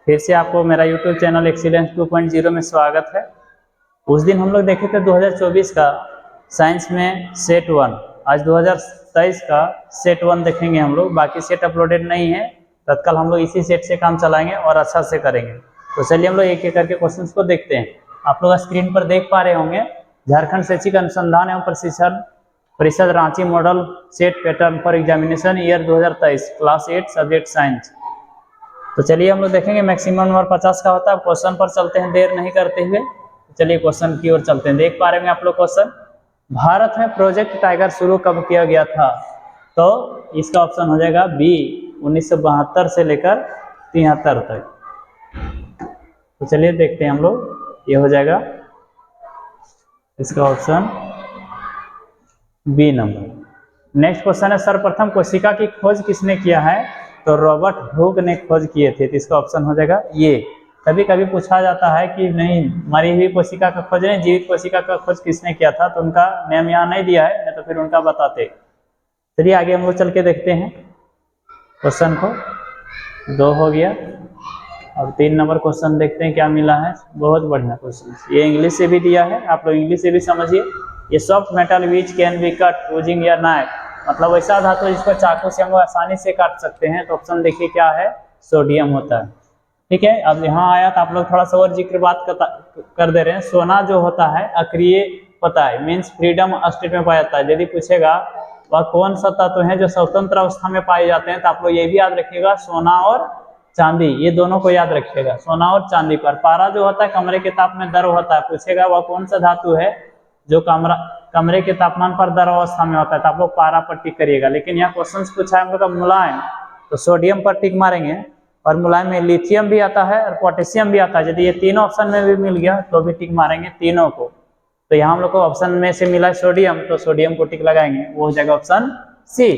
फिर से आपको मेरा यूट्यूब चैनल एक्सीलेंस 2.0 में स्वागत है। उस दिन हम लोग देखे थे 2024 का साइंस में सेट 1, आज 2023 का सेट 1 देखेंगे हम लोग। बाकी सेट अपलोडेड नहीं है, तत्काल हम लोग इसी सेट से काम चलाएंगे और अच्छा से करेंगे। तो चलिए हम लोग एक एक करके क्वेश्चंस को देखते हैं। आप लोग स्क्रीन पर देख पा रहे होंगे, झारखंड शैक्षिक अनुसंधान एवं प्रशिक्षण परिषद Ranchi model set pattern for examination year 2023 class 8 subject science. तो चलिए हम लोग देखेंगे मैक्सिमम नंबर 50 का होता है। क्वेश्चन पर चलते हैं देर नहीं करते हुए। चलिए क्वेश्चन की ओर चलते हैं। देख पा रहे हैं आप लोग क्वेश्चन, भारत में प्रोजेक्ट टाइगर शुरू कब किया गया था? तो इसका ऑप्शन हो जाएगा बी, 1972 से लेकर 73 तक। तो चलिए देखते हैं हम लोग, ये हो जाएगा इसका option B number. Next question है, सर्वप्रथम कोशिका की खोज किसने किया है? तो रॉबर्ट हुक ने खोज किए थे। तो इसका ऑप्शन हो जाएगा ये। कभी कभी पूछा जाता है कि नहीं मरी हुई कोशिका का खोज नहीं, जीवित कोशिका का खोज किसने किया था, तो उनका नाम यहाँ नहीं दिया है, नहीं तो फिर उनका बताते। चलिए आगे हम लोग चल के देखते हैं क्वेश्चन को। 2 हो गया, और 3 नंबर क्वेश्चन देखते हैं क्या मिला है। बहुत बढ़िया क्वेश्चन, ये इंग्लिश से भी दिया है, आप लोग इंग्लिश से भी समझिए। ये soft metal which can be cut using your knife, मतलब वैसा धातु जिसको चाकू से हम आसानी से काट सकते हैं। तो ऑप्शन देखिए क्या है, सोडियम होता है। ठीक है, अब यहाँ आया तो आप लोग थोड़ा सा और जिक्र बात कर दे रहे हैं। सोना जो होता है अक्रिय होता है, मीन्स फ्रीडम स्टेट में पाया जाता है। यदि पूछेगा वह कौन सा तत्व है जो स्वतंत्र अवस्था में पाए जाते हैं, तो आप लोग ये भी याद रखिएगा, सोना और चांदी, ये दोनों को याद रखिएगा। सोना और चांदी पर पारा जो होता है कमरे के ताप में द्रव होता है। पूछेगा वह कौन सा धातु है जो कमरे के तापमान पर द्रव अवस्था में होता है, तो आप लोग पारा पर टिक करिएगा। लेकिन यहाँ क्वेश्चन पूछा है हम लोग का मुलायम, तो सोडियम पर टिक मारेंगे। और मुलायम में लिथियम भी आता है और पोटेशियम भी आता है। यदि ये तीनों ऑप्शन में भी मिल गया तो भी टिक मारेंगे तीनों को। तो यहाँ हम लोग को ऑप्शन में से मिला सोडियम, तो सोडियम को टिक लगाएंगे, वो हो जाएगा ऑप्शन सी।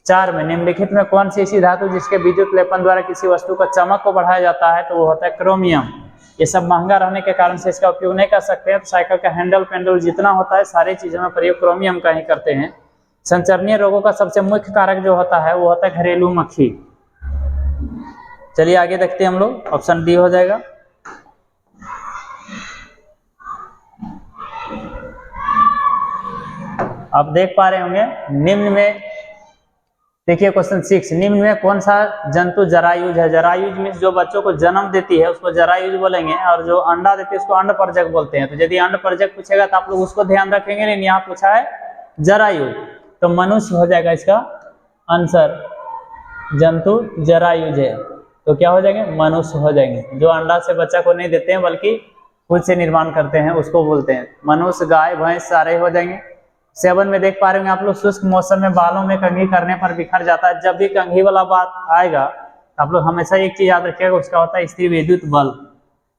4 में निम्नलिखित में कौन सी ऐसी धातु जिसके विद्युत लेपन द्वारा किसी वस्तु का चमक को बढ़ाया जाता है? तो वो होता है क्रोमियम। ये सब महंगा रहने के कारण से इसका उपयोग नहीं कर सकते हैं। तो साइकिल का हैंडल पेंडल जितना होता है सारी चीजों में प्रयोग क्रोमियम का ही करते हैं। संचरणीय रोगों का सबसे मुख्य कारक जो होता है वो होता है घरेलू मक्खी। चलिए आगे देखते हैं हम लोग, ऑप्शन डी हो जाएगा। आप देख पा रहे होंगे निम्न में, देखिए क्वेश्चन 6, निम्न में कौन सा जंतु जरायुज है? जरायुज में जो बच्चों को जन्म देती है उसको जरायुज बोलेंगे, और जो अंडा देती है उसको अंडपरजक बोलते हैं। तो यदि अंडपरजक पूछेगा तो आप लोग उसको ध्यान रखेंगे, नहीं यहाँ पूछा है जरायुज, तो मनुष्य हो जाएगा इसका आंसर। जंतु जरायुज है तो क्या हो जाएंगे, मनुष्य हो जाएंगे। जो अंडा से बच्चा को नहीं देते हैं बल्कि खुद से निर्माण करते हैं उसको बोलते हैं मनुष्य। गाय भैंस सारे हो जाएंगे। 7 में देख पा रहे होंगे आप लोग, शुष्क मौसम में बालों में कंघी करने पर बिखर जाता है। जब भी कंघी वाला बात आएगा आप लोग हमेशा एक चीज याद रखिएगा, उसका होता है स्त्री विद्युत बल।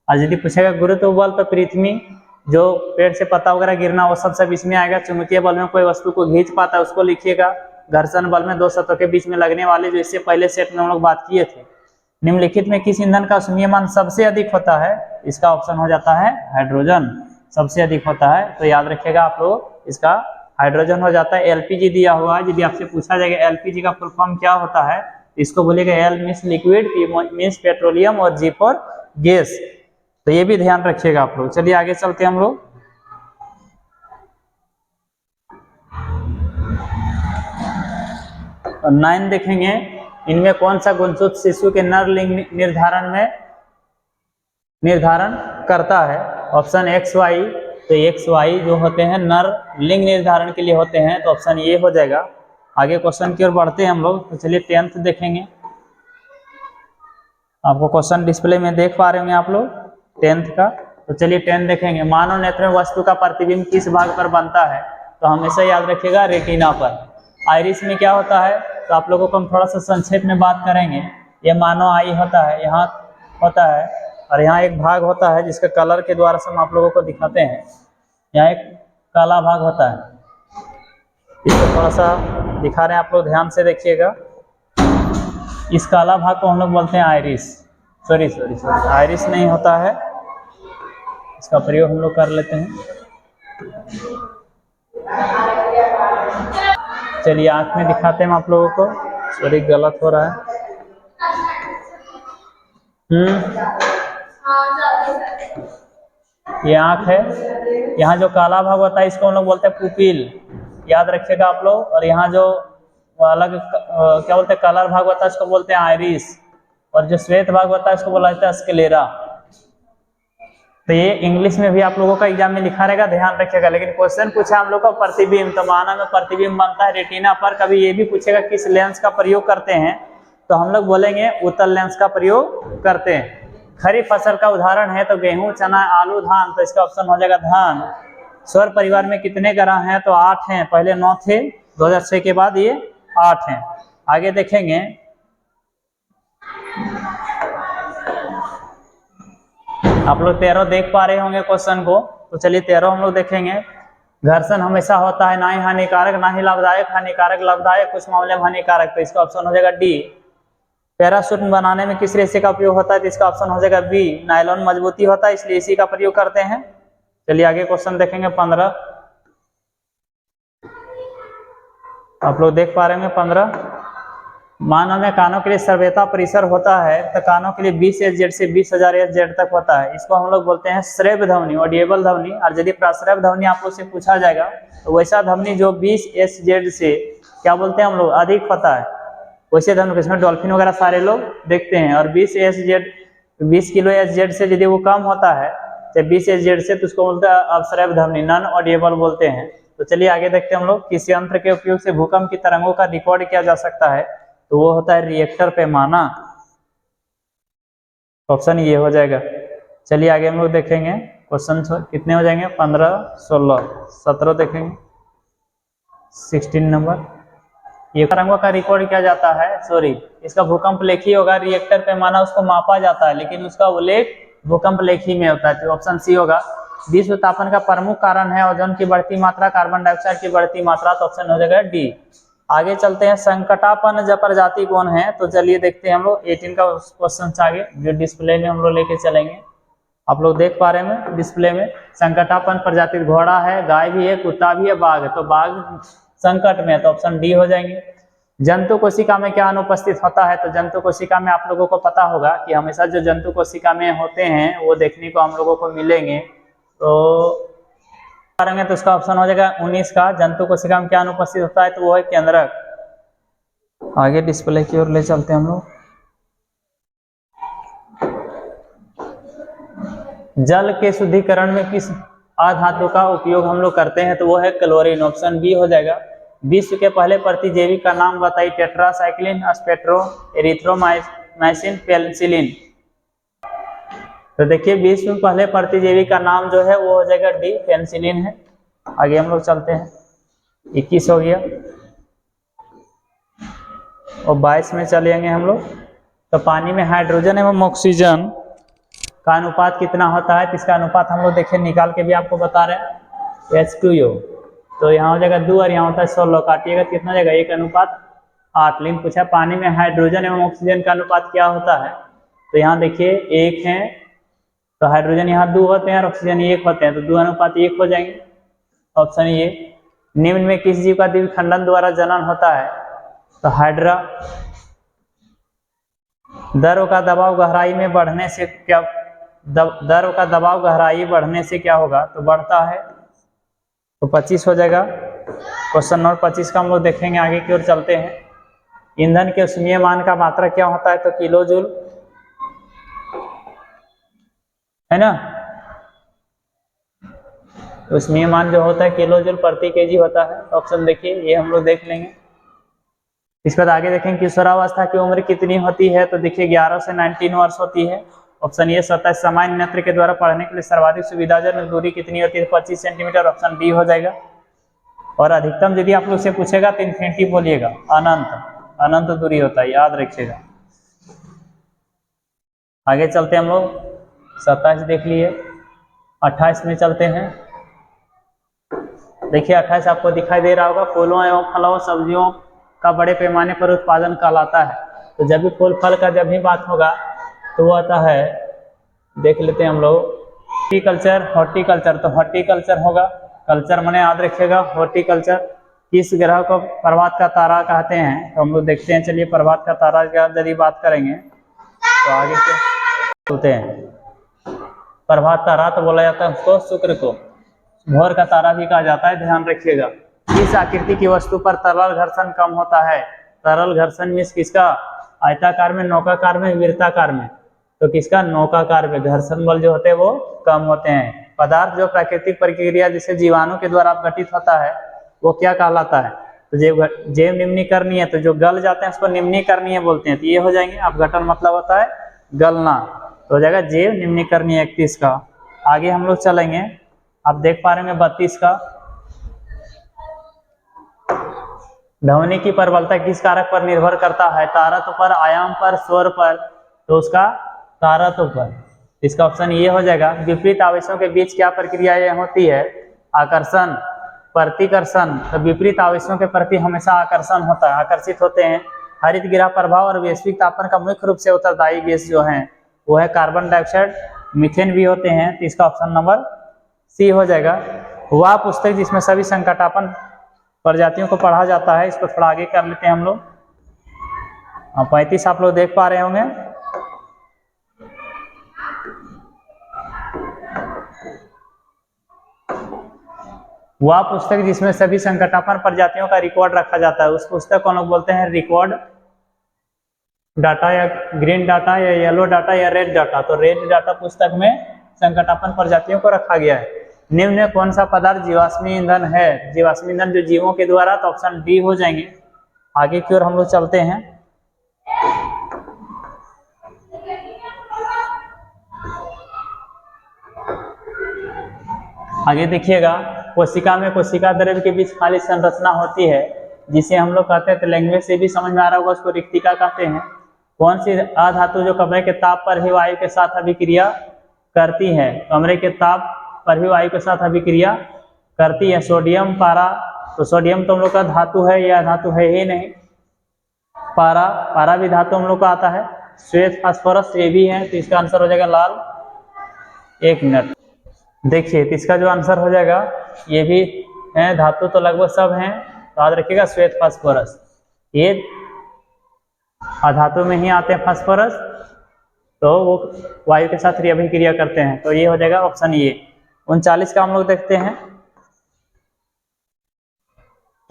और यदि पूछेगा गुरुत्व बल, तो पृथ्वी जो पेड़ से पत्ता वगैरह गिरना वो सब इसमें आएगा। चुंबकीय बल में कोई वस्तु को खींच पाता है उसको लिखिएगा। घर्षण बल में 2 सतहों के बीच में लगने वाले, जो इससे पहले सेट में हम लोग बात किए थे। निम्नलिखित में किस ईंधन का उष्मीयमान सबसे अधिक होता है? इसका ऑप्शन हो जाता है हाइड्रोजन, सबसे अधिक होता है। तो याद रखिएगा आप लोग, इसका हाइड्रोजन हो जाता है। एलपीजी दिया हुआ है, यदि आपसे पूछा जाएगा एलपीजी का फुल फॉर्म क्या होता है, इसको बोलिएगा L means liquid, P means petroleum और जी फॉर गैस। तो ये भी ध्यान रखिएगा आप लोग। चलिए आगे चलते हैं हम लोग। और 9 देखेंगे, इनमें कौन सा गुणसूत्र शिशु के नर लिंग निर्धारण करता है? Option X Y. तो एक्स वाई जो होते हैं नर लिंग निर्धारण के लिए होते हैं, तो ऑप्शन ये हो जाएगा। आगे क्वेश्चन की ओर बढ़ते हैं हम लोग। तो चलिए 10th देखेंगे। आपको क्वेश्चन डिस्प्ले में देख पा रहे होंगे आप लोग 10th का। तो चलिए 10 देखेंगे, मानव नेत्र में वस्तु का प्रतिबिंब किस भाग पर बनता है? तो हमेशा याद रखिएगा रेटिना पर। आइरिस में क्या होता है, तो आप लोगों को हम थोड़ा सा संक्षेप में बात करेंगे। ये मानव आई होता है, यहाँ होता है, और यहाँ एक भाग होता है जिसके कलर के द्वारा से हम आप लोगों को दिखाते हैं। यहाँ एक काला भाग होता है, इसको थोड़ा सा दिखा रहे हैं, आप लोग ध्यान से देखिएगा। इस काला भाग को हम लोग बोलते हैं आइरिस। सॉरी आइरिस नहीं होता है, इसका प्रयोग हम लोग कर लेते हैं। चलिए आंख में दिखाते हैं हम आप लोगों को। सॉरी गलत हो रहा है। ये आँख है। यहाँ जो काला भाग होता है इसको हम लोग बोलते हैं पुपिल, याद रखिएगा आप लोग। और यहाँ जो अलग क्या बोलते हैं कलर भाग होता है इसको बोलते हैं आइरिस, और जो श्वेत भाग होता है इसको बोला जाता है स्क्लेरा। तो ये इंग्लिश में भी आप लोगों का एग्जाम में लिखा रहेगा, ध्यान रखिएगा। लेकिन क्वेश्चन पूछा हम लोग का प्रतिबिंब, तो मानव में प्रतिबिंब बनता है रेटिना पर। कभी ये भी पूछेगा किस लेंस का प्रयोग करते हैं, तो हम लोग बोलेंगे उत्तल लेंस का प्रयोग करते हैं। खरीफ फसल का उदाहरण है तो गेहूं, चना, आलू, धान, तो इसका ऑप्शन हो जाएगा धान। स्वर परिवार में कितने ग्रह हैं, तो 8 हैं। पहले 9 थे, 2006 के बाद ये 8 हैं। आगे देखेंगे आप लोग 13 देख पा रहे होंगे क्वेश्चन को, तो चलिए 13 हम लोग देखेंगे। घर्षण हमेशा होता है ना ही हानिकारक ना ही लाभदायक, हानिकारक लाभदायक कुछ मामले में हानिकारक, तो इसका ऑप्शन हो जाएगा डी। पैराशूट बनाने में किस रेशे का उपयोग होता है, तो इसका ऑप्शन हो जाएगा बी। नायलॉन मजबूती होता है इसलिए इसी का प्रयोग करते हैं। चलिए आगे क्वेश्चन देखेंगे 15। आप लोग देख पा रहे हैं 15। मानव में कानों के लिए सर्वैता परिसर होता है, तो कानों के लिए 20 SZ से 20,000 SZ तक होता है। इसको हम लोग बोलते हैं श्रव्य ध्वनि, ऑडिएबल ध्वनि। और यदि प्रश्रव्य ध्वनि आप लोग से पूछा जाएगा तो वैसा ध्वनि जो 20 SZ से क्या बोलते हैं हम लोग अधिक होता है, वैसे ध्वनि, इसमें डॉल्फिन वगैरह सारे लोग देखते हैं। और 20 किलो SZ से यदि वो कम होता है, तो 20 SZ से, तो उसको बोलते हैं अश्रव्य ध्वनि, नॉन ऑडिएबल बोलते हैं। तो चलिए आगे देखते हैं हम लोग। किस यंत्र के उपयोग से भूकंप की तरंगों का रिकॉर्ड किया जा सकता है, तो वो होता है रिएक्टर पैमाना। ऑप्शन ये हो जाएगा। चलिए आगे हम लोग देखेंगे क्वेश्चन कितने हो जाएंगे, 15, 16, 17 देखेंगे। 16 नंबर, ये तरंगों का रिकॉर्ड किया जाता है, सॉरी इसका भूकंप लेखी होगा। रिएक्टर पैमाना उसको मापा जाता है, लेकिन उसका उल्लेख भूकंप लेखी में होता है, तो ऑप्शन सी होगा। विश्व तापन का प्रमुख कारण है ओजोन की बढ़ती मात्रा, कार्बन डाइऑक्साइड की बढ़ती मात्रा, तो ऑप्शन हो जाएगा डी। आगे चलते हैं, संकटापन जब प्रजाति कौन है, तो चलिए देखते हैं हम लोग 18 का क्वेश्चन आगे जो डिस्प्ले में हम लोग लेके चलेंगे। आप लोग देख पा रहे हैं डिस्प्ले में, संकटापन प्रजाति घोड़ा है, गाय भी है, कुत्ता भी है, बाघ है, तो बाघ संकट में है, तो ऑप्शन डी हो जाएंगे। जंतु कोशिका में क्या अनुपस्थित होता है, तो जंतु कोशिका में आप लोगों को पता होगा कि हमेशा जो जंतु कोशिका में होते हैं वो देखने को हम लोगों को मिलेंगे। तो करेंगे तो उसका ऑप्शन हो जाएगा 19 का, जंतु कोशिका में क्या अनुपस्थित होता है, तो वो है केंद्रक। आगे डिस्प्ले की ओर ले चलते हैं हम लोग। जल के शुद्धिकरण में किस अधातु का उपयोग हम लोग करते हैं, तो वो है क्लोरीन। ऑप्शन बी हो जाएगा। विश्व के पहले प्रतिजैवी का नाम बताइए, टेट्रासाइक्लिन, स्पेक्ट्रो, एरिथ्रोमाइसिन, पेनिसिलिन। तो देखिए विश्व में पहले प्रतिजैवी का नाम जो है वो हो जाएगा डी, पेनिसिलिन है। आगे हम लोग चलते हैं, 21 हो गया और 22 में चलेंगे हम लोग। तो पानी में हाइड्रोजन एवं ऑक्सीजन का अनुपात कितना होता है, तो इसका अनुपात हम लोग देखिए निकाल के भी आपको बता रहे हैं, H2O। तो यहाँ हो जाएगा 2 और यहाँ होता है 16, काटिएगा कितना जाएगा 1:8। लेकिन पूछा पानी में हाइड्रोजन एवं ऑक्सीजन का अनुपात क्या होता है, तो यहाँ देखिए 1 है, तो हाइड्रोजन यहाँ 2 होते हैं और ऑक्सीजन 1 होते हैं, तो 2:1 हो जाएंगे। ऑप्शन ये। निम्न में किस जीव का द्विखंडन द्वारा जनन होता है, तो हाइड्रा। दरों का दबाव गहराई में बढ़ने से क्या, दरों का दबाव गहराई बढ़ने से क्या होगा, तो बढ़ता है, तो 25 हो जाएगा। क्वेश्चन नंबर 25 का हम लोग देखेंगे, आगे की ओर चलते हैं। ईंधन के ऊष्मीय मान का मात्रा क्या होता है, तो किलो जूल है ना। ऊष्मीय मान जो होता है किलो जूल प्रति केजी होता है। ऑप्शन देखिए ये हम लोग देख लेंगे। इसके बाद आगे देखेंगे किशोरावस्था की उम्र कितनी होती है, तो देखिए 11 से 19 वर्ष होती है। Option A 27। सामान्य नेत्र के द्वारा पढ़ने के लिए सर्वाधिक सुविधाजनक दूरी कितनी होती है, 25 सेंटीमीटर। ऑप्शन डी हो जाएगा। और अधिकतम यदि आप लोग से पूछेगा तो इन्फिनिटी बोलिएगा, अनंत दूरी होता है, याद रखिएगा। आगे चलते हैं हम लोग, 27 देख लिए। 28 में चलते हैं। देखिए 28 आपको दिखाई दे रहा होगा, फूलों एवं फलों सब्जियों का बड़े पैमाने पर उत्पादन कहलाता है। तो जब भी फूल फल का जब भी बात होगा तो वो आता है, देख लेते हैं हम लोग, हॉर्टिकल्चर। तो हॉर्टिकल्चर होगा, कल्चर माने याद रखिएगा हॉर्टिकल्चर। किस ग्रह को प्रभात का तारा कहते हैं, तो हम लोग देखते हैं। चलिए प्रभात का तारा की यदि बात करेंगे तो आगे से बोलते हैं। प्रभात तारा तो बोला जाता है उसको, शुक्र को भोर का तारा भी कहा जाता है, ध्यान रखिएगा। इस आकृति की वस्तु पर तरल घर्षण कम होता है। तरल घर्षण मीन्स किसका, आयताकार में, नौकाकार में, वृत्ताकार में, तो किसका, नौकाकार में घर्षण बल जो होते हैं वो कम होते हैं। पदार्थ जो प्राकृतिक प्रक्रिया जिसे जीवाणु के द्वारा अपघटित होता है वो क्या कहलाता है, तो जैव निम्नीकरणीय, तो जो गल जाते हैं उसको निम्नीकरणीय बोलते हैं। तो ये हो जाएंगे, अपघटन मतलब होता है गलना, तो हो जाएगा जैव निम्नीकरणीय 31 का। आगे हम लोग चलेंगे, आप देख पा रहे हैं 32 का। ध्वनि की प्रबलता किस कारक पर निर्भर करता है, तारत्व पर, आयाम पर, स्वर पर, तो उसका तारत्व पर। इसका ऑप्शन ये हो जाएगा। विपरीत आवेशों के बीच क्या प्रक्रिया होती है, आकर्षण, प्रतिकर्षण। तो विपरीत आवेशों के प्रति हमेशा आकर्षण होता है, आकर्षित होते हैं। हरित गृह प्रभाव और वैश्विक तापमान का मुख्य रूप से उत्तरदायी गैस जो है वो है कार्बन डाइऑक्साइड, मीथेन भी होते हैं। तो इसका ऑप्शन नंबर सी हो जाएगा। वह पुस्तक जिसमें सभी संकटापन प्रजातियों को पढ़ा जाता है, इसको थोड़ा आगे कर लेते हैं हम लोग। 35 आप लोग देख पा रहे होंगे। वह पुस्तक जिसमें सभी संकटापन प्रजातियों का रिकॉर्ड रखा जाता है, उस पुस्तक को लोग बोलते हैं रिकॉर्ड डाटा, या ग्रीन डाटा, या येलो डाटा, या रेड डाटा। तो रेड डाटा पुस्तक में संकटापन प्रजातियों को रखा गया है। निम्न में कौन सा पदार्थ जीवाश्मी ईंधन है, जीवाश्मी ईंधन जो जीवों के द्वारा, तो ऑप्शन डी हो जाएंगे। आगे की ओर हम लोग चलते हैं। आगे देखिएगा, कोशिका में कोशिका द्रव्य के बीच खाली संरचना होती है जिसे हम लोग कहते हैं, तो लैंग्वेज से भी समझ में आ रहा होगा, उसको रिक्तिका कहते हैं। कौन सी अधातु जो कमरे के ताप पर ही वायु के साथ अभिक्रिया करती है, कमरे के ताप पर भी वायु के साथ अभिक्रिया करती है, सोडियम, पारा। तो सोडियम तो हम लोग का धातु है, या धातु है ही नहीं। पारा भी धातु हम लोग का आता है। श्वेत फास्फोरस ये भी है, तो इसका आंसर हो जाएगा लाल। 1 मिनट देखिए, तो इसका जो आंसर हो जाएगा, ये भी है धातु, तो लगभग सब हैं, तो याद रखिएगा श्वेत फास्फोरस। ये अधातु में ही आते हैं फास्फोरस, तो वो वायु के साथ अभिक्रिया करते हैं, तो ये हो जाएगा ऑप्शन ए। 39 का हम लोग देखते हैं।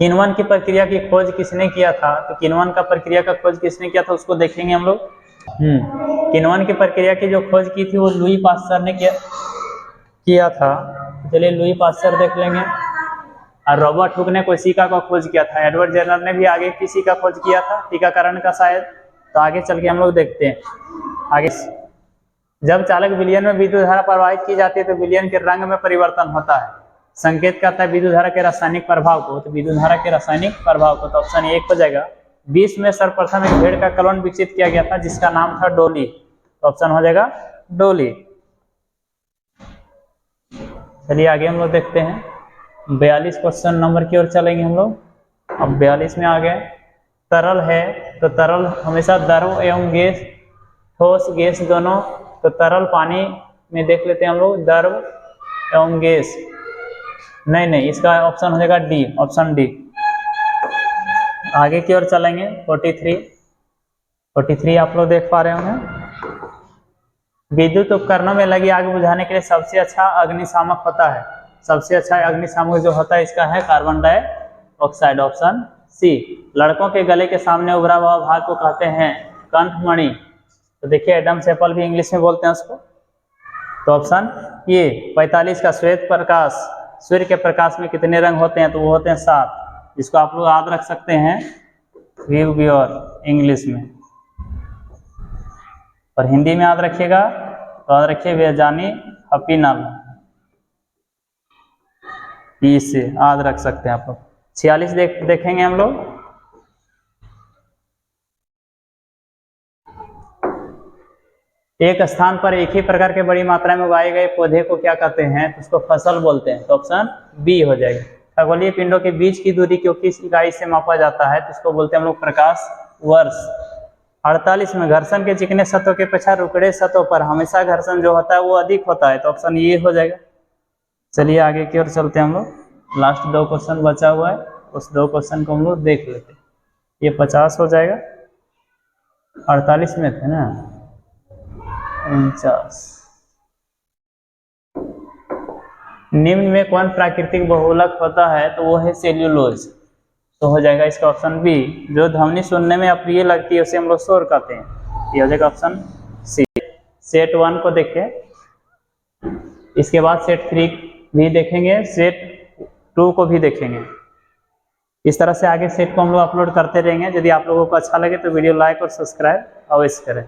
किण्वन की प्रक्रिया की खोज किसने किया था, तो किण्वन का प्रक्रिया का खोज किसने किया था उसको देखेंगे हम लोग। किण्वन की प्रक्रिया की जो खोज की थी वो लुई पास्चर ने किया था। चलिए लुई पास्चर देख लेंगे। और रॉबर्ट हुक ने कोशिका का खोज किया था। एडवर्ड जेनर ने भी आगे किसी का खोज किया था, टीकाकरण का शायद। तो आगे चल के हम लोग देखते हैं। आगे, जब चालक विलयन में विद्युत धारा प्रवाहित की जाती है तो विलयन के रंग में परिवर्तन होता है, संकेत करता है विद्युत धारा के रासायनिक प्रभाव को। तो विद्युत धारा के रासायनिक प्रभाव को, तो ऑप्शन 1 हो जाएगा। 20 में सर्वप्रथम एक भेड़ का क्लोन विकसित किया गया था जिसका नाम था डोली, तो ऑप्शन हो जाएगा डोली। चलिए आगे हम लोग देखते हैं। 42 क्वेश्चन नंबर की ओर चलेंगे हम लोग। अब 42 में आ गए। तरल है, तो तरल हमेशा द्रव एवं गैस, ठोस गैस दोनों। तो तरल पानी में देख लेते हैं हम लोग, द्रव एवं गैस। नहीं, इसका ऑप्शन हो जाएगा डी, ऑप्शन डी। आगे की ओर चलेंगे। 43 आप लोग देख पा रहे होंगे। विद्युत उपकरणों में लगी आग बुझाने के लिए सबसे अच्छा अग्निशामक होता है। सबसे अच्छा अग्निशामक जो होता है इसका है कार्बन डाइऑक्साइड, ऑप्शन सी। लड़कों के गले के सामने उभरा हुआ भाग को कहते हैं कंठमणि। तो देखिए एडम सेपल भी इंग्लिश में बोलते हैं उसको, तो ऑप्शन ये। 45 का श्वेत प्रकाश, सूर्य के प्रकाश में कितने रंग होते हैं, तो वो होते हैं 7। जिसको आप लोग याद रख सकते हैं व्यूअर इंग्लिश में, और हिंदी में याद रखिएगा तो याद रखिए वेजानी हपीनल, इससे याद रख सकते हैं आप लोग। 46 देखेंगे हम लोग। एक स्थान पर एक ही प्रकार के बड़ी मात्रा में उगाए गए पौधे को क्या कहते हैं, तो उसको फसल बोलते हैं, तो ऑप्शन बी हो जाएगा। खगोलीय पिंडों के बीच की दूरी को किस इकाई से मापा जाता है, तो इसको बोलते हैं हम लोग प्रकाश वर्ष। 48 में घर्षण के चिकने सतहों के पीछे रुकड़े सतहों पर हमेशा घर्षण जो होता है वो अधिक होता है, तो ऑप्शन ये हो जाएगा। चलिए आगे की ओर चलते हैं हम लोग। लास्ट 2 क्वेश्चन बचा हुआ है, उस 2 क्वेश्चन को हम लोग देख लेते हैं। ये 50 हो जाएगा, 48 में थे ना, 49। निम्न में कौन प्राकृतिक बहुलक होता है? तो वो है सेल्यूलोज। तो हो जाएगा इसका ऑप्शन बी। जो ध्वनि सुनने में अप्रिय लगती है उसे हम लोग शोर कहते हैं। ये हो जाएगा ऑप्शन सी। सेट 1 को देखें, इसके बाद सेट 3 भी देखेंगे, सेट 2 को भी देखेंगे। इस तरह से आगे सेट को हम लोग अपलोड करते रहेंगे। यदि आप लोगों को अच्छा लगे तो वीडियो लाइक और सब्सक्राइब अवश्य करें।